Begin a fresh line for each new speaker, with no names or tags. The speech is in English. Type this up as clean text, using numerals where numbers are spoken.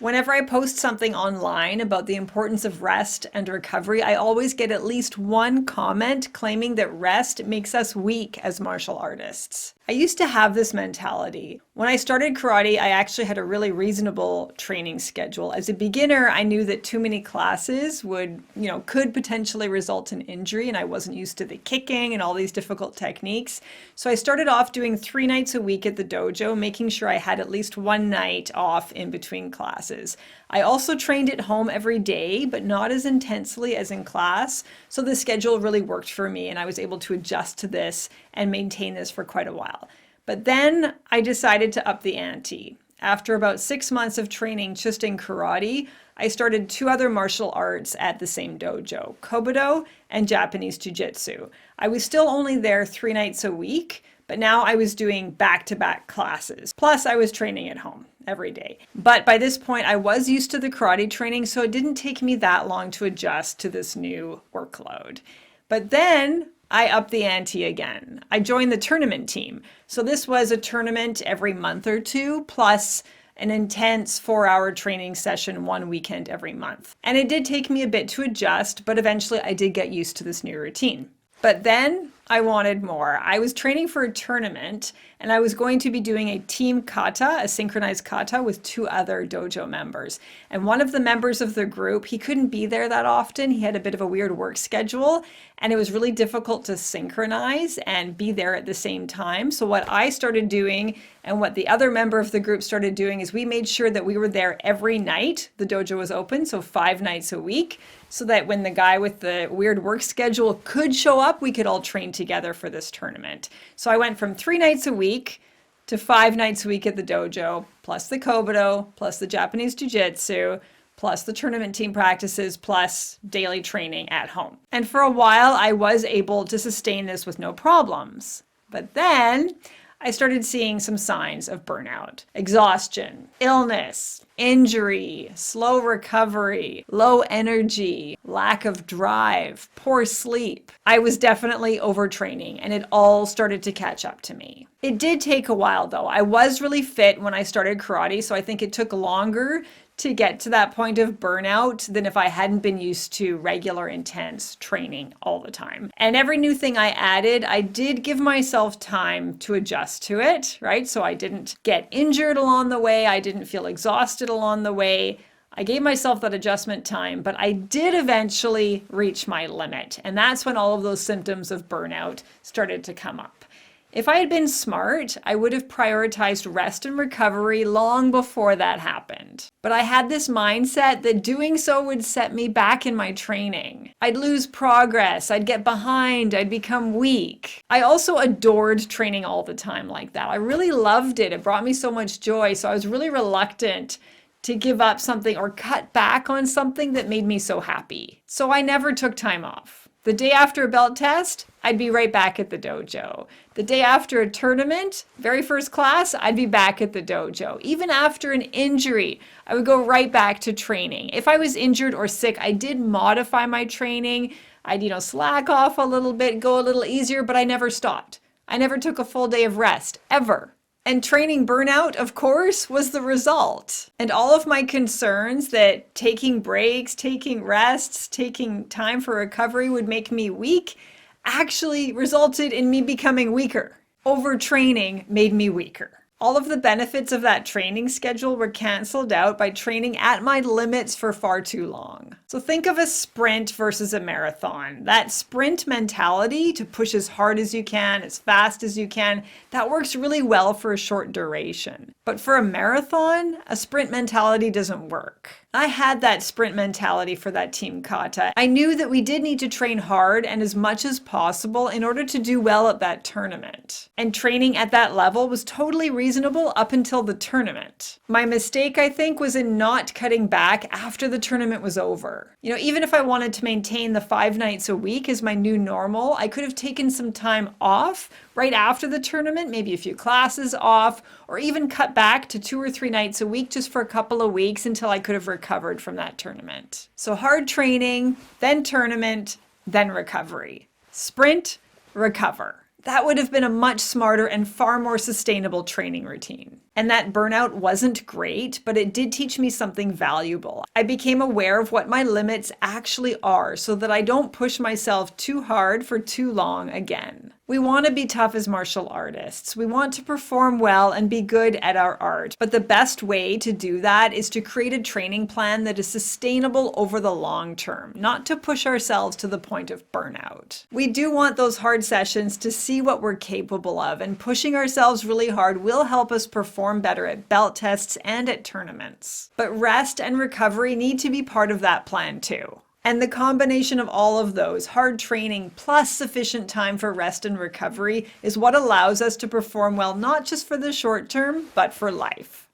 Whenever I post something online about the importance of rest and recovery, I always get at least one comment claiming that rest makes us weak as martial artists. I used to have this mentality. When I started karate, I actually had a really reasonable training schedule. As a beginner, I knew that too many classes could potentially result in injury, and I wasn't used to the kicking and all these difficult techniques. So I started off doing 3 nights a week at the dojo, making sure I had at least one night off in between classes. I also trained at home every day, but not as intensely as in class. So the schedule really worked for me, and I was able to adjust to this and maintain this for quite a while. But then I decided to up the ante. After about 6 months of training just in karate, I started 2 other martial arts at the same dojo, Kobudo and Japanese Jiu-Jitsu. I was still only there 3 nights a week, but now I was doing back-to-back classes. Plus, I was training at home every day. But by this point, I was used to the karate training, so it didn't take me that long to adjust to this new workload. But then I upped the ante again. I joined the tournament team. So this was a tournament every month or two, plus an intense 4-hour training session 1 weekend every month. And it did take me a bit to adjust, but eventually I did get used to this new routine. But then I wanted more. I was training for a tournament, and I was going to be doing a team kata, a synchronized kata, with 2 other dojo members. And one of the members of the group, he couldn't be there that often. He had a bit of a weird work schedule, and it was really difficult to synchronize and be there at the same time. So what I started doing, and what the other member of the group started doing, is we made sure that we were there every night the dojo was open, so 5 nights a week, so that when the guy with the weird work schedule could show up, we could all train together for this tournament. So I went from 3 nights a week to 5 nights a week at the dojo, plus the Kobudo, plus the Japanese Jiu-Jitsu, plus the tournament team practices, plus daily training at home. And for a while, I was able to sustain this with no problems. But then I started seeing some signs of burnout, exhaustion, illness, injury, slow recovery, low energy, lack of drive, poor sleep. I was definitely overtraining, and it all started to catch up to me. It did take a while though. I was really fit when I started karate, so I think it took longer to get to that point of burnout than if I hadn't been used to regular intense training all the time. And every new thing I added, I did give myself time to adjust to it, right? So I didn't get injured along the way. I didn't feel exhausted along the way. I gave myself that adjustment time, but I did eventually reach my limit. And that's when all of those symptoms of burnout started to come up. If I had been smart, I would have prioritized rest and recovery long before that happened. But I had this mindset that doing so would set me back in my training. I'd lose progress, I'd get behind, I'd become weak. I also adored training all the time like that. I really loved it. It brought me so much joy, so I was really reluctant to give up something or cut back on something that made me so happy. So I never took time off. The day after a belt test, I'd be right back at the dojo. The day after a tournament, very first class, I'd be back at the dojo. Even after an injury, I would go right back to training. If I was injured or sick, I did modify my training. I'd, slack off a little bit, go a little easier, but I never stopped. I never took a full day of rest, ever. And training burnout, of course, was the result. And all of my concerns that taking breaks, taking rests, taking time for recovery would make me weak actually resulted in me becoming weaker. Overtraining made me weaker. All of the benefits of that training schedule were canceled out by training at my limits for far too long. So think of a sprint versus a marathon. That sprint mentality to push as hard as you can, as fast as you can, that works really well for a short duration. But for a marathon, a sprint mentality doesn't work. I had that sprint mentality for that team kata. I knew that we did need to train hard and as much as possible in order to do well at that tournament. And training at that level was totally reasonable up until the tournament. My mistake, I think, was in not cutting back after the tournament was over. Even if I wanted to maintain the 5 nights a week as my new normal, I could have taken some time off right after the tournament, maybe a few classes off, or even cut back to 2 or 3 nights a week just for a couple of weeks until I could have recovered from that tournament. So hard training, then tournament, then recovery. Sprint, recover. That would have been a much smarter and far more sustainable training routine. And that burnout wasn't great, but it did teach me something valuable. I became aware of what my limits actually are so that I don't push myself too hard for too long again. We want to be tough as martial artists. We want to perform well and be good at our art. But the best way to do that is to create a training plan that is sustainable over the long term, not to push ourselves to the point of burnout. We do want those hard sessions to see what we're capable of, and pushing ourselves really hard will help us perform better at belt tests and at tournaments. But rest and recovery need to be part of that plan too. And the combination of all of those, hard training plus sufficient time for rest and recovery, is what allows us to perform well not just for the short term, but for life.